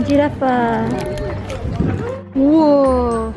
ジラファー。おお。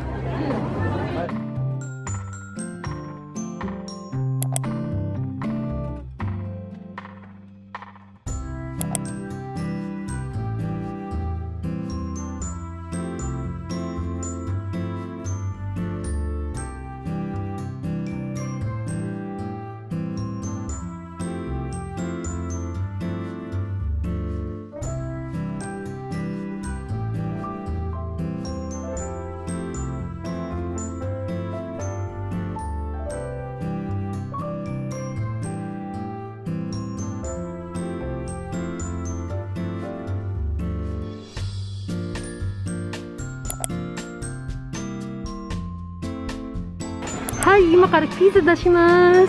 はい、今からピザ出します。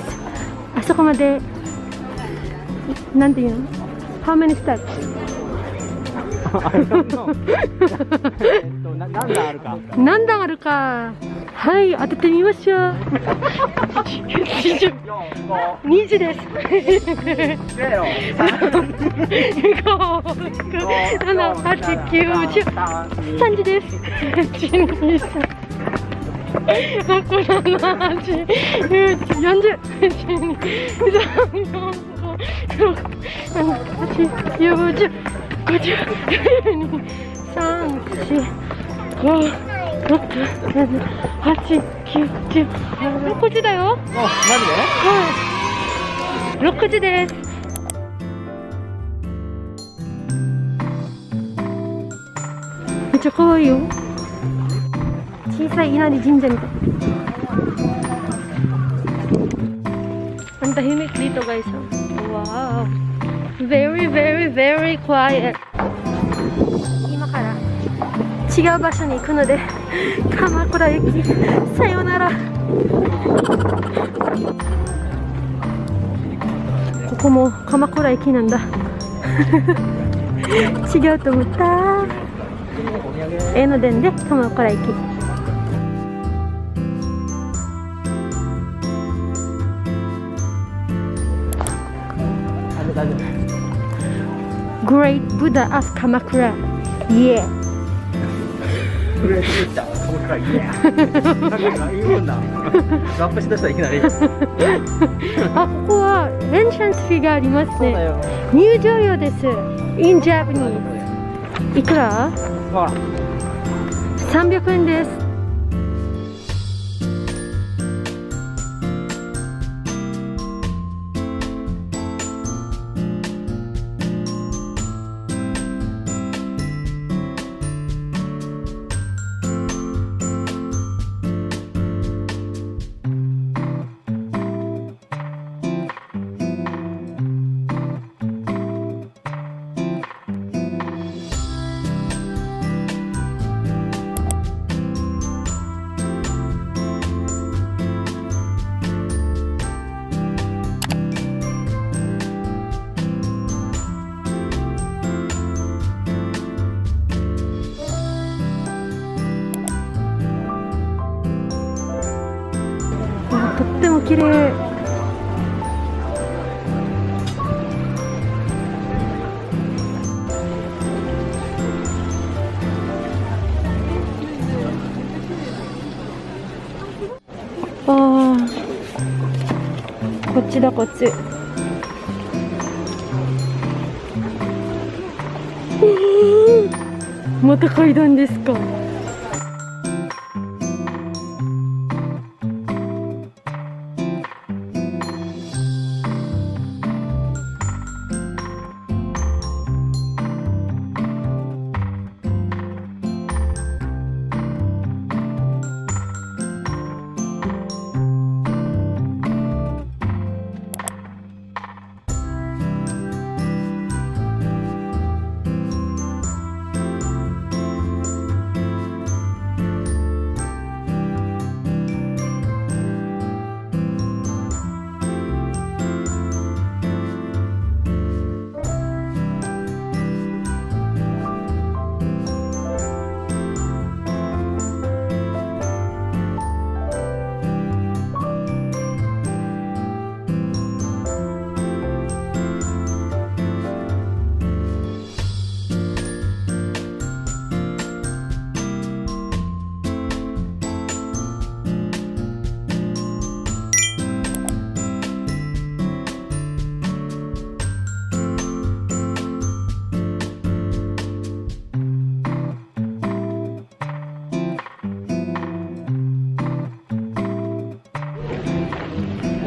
あそこまで、なんていうの ?How many steps? 何段あるか。何段あるか。はい、当ててみましょう。2時です。5、6、7、8、9、10、3時です。1、2、3。6、7、8、9、40、1、2、3、4、5、6、7、8、9、10、50、12、3、4、5、6、7、8、9、10、6時だよ。マジで？はい。6時です。めっちゃ可愛いよ。小さい稲荷神社みたい。Ang tahimik dito guys. Wow. Very, very, very quiet. 今から違う場所に行くので、鎌倉行き。さようなら。ここも鎌倉駅なんだ。違うと思った。江ノ電で鎌倉駅。Great Buddha of Kamakura. Yeah. 言うんだ。ラップしだしたらいきなり。あ、ここはエントランスフィーがありますね。入場料です。In Japanese。いくら？300円です。とっても綺麗。ああ、こっちだこっち。また階段ですか。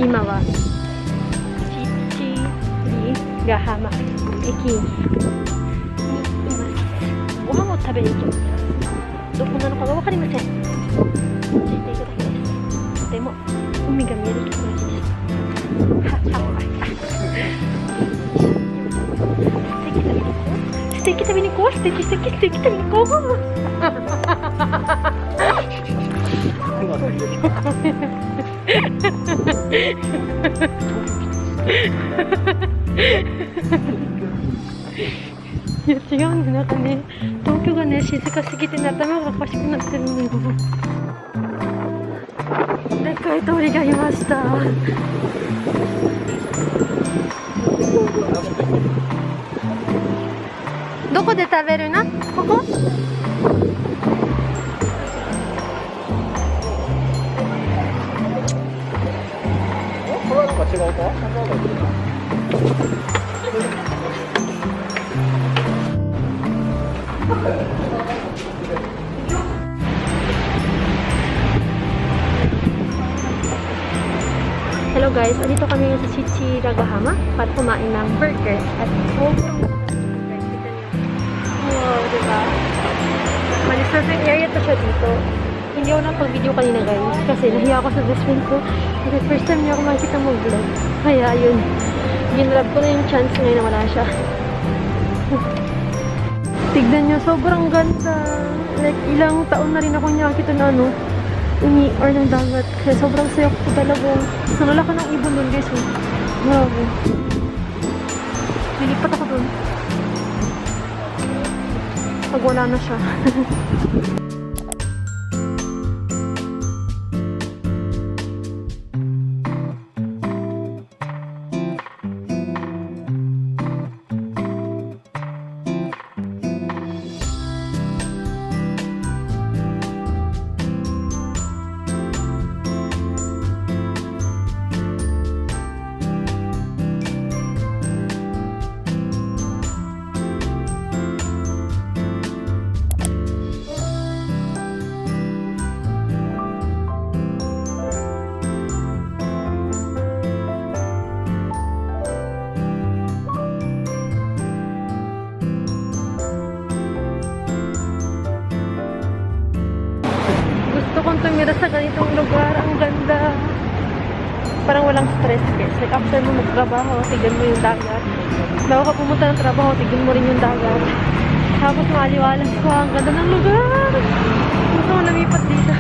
今は七里ヶ浜駅にいます。ご飯を食べに行きます。どこなのかが分かりません。教えていただけです。とても海が見えるところです。ステーキ食べに行こう。ステーキ食べに行こう。いや違うんだ、なんかね、東京がね静かすぎてね頭がおかしくなってるのよ。でっかい通りがいました。どこで食べるな？ここ？これはなんか違うか？Hello guys, andito kami sa Sichi Ragahama para kumain ng burger at sobrang wow, diba? Malis na sa area to siya dito. Hindi ako napag-video kanina guys kasi nahiya ako sa best friend ko kasi first time niya ako makikita mag-vlog. Kaya ayun, ginrab ko na yung chance ngayon na wala siya. Tignan nyo, sobrang ganda. Like ilang taon na rin ako niya nakita na umi or ng dagat. Kaya sobrang saya ko talaga. Nalala ka ng ibon doon guys. Grabe. Lilipat ako doon. Pag wala na siya. Gusto kong tumira sa ganitong lugar. Ang ganda. Parang walang stress guys. Like after mo magtrabaho, tignan mo yung dagat. Bago ka pumunta ng trabaho, tignan mo rin yung dagat. Tapos maliwalas ko. Ang ganda ng lugar. Gusto ko lumipat dito.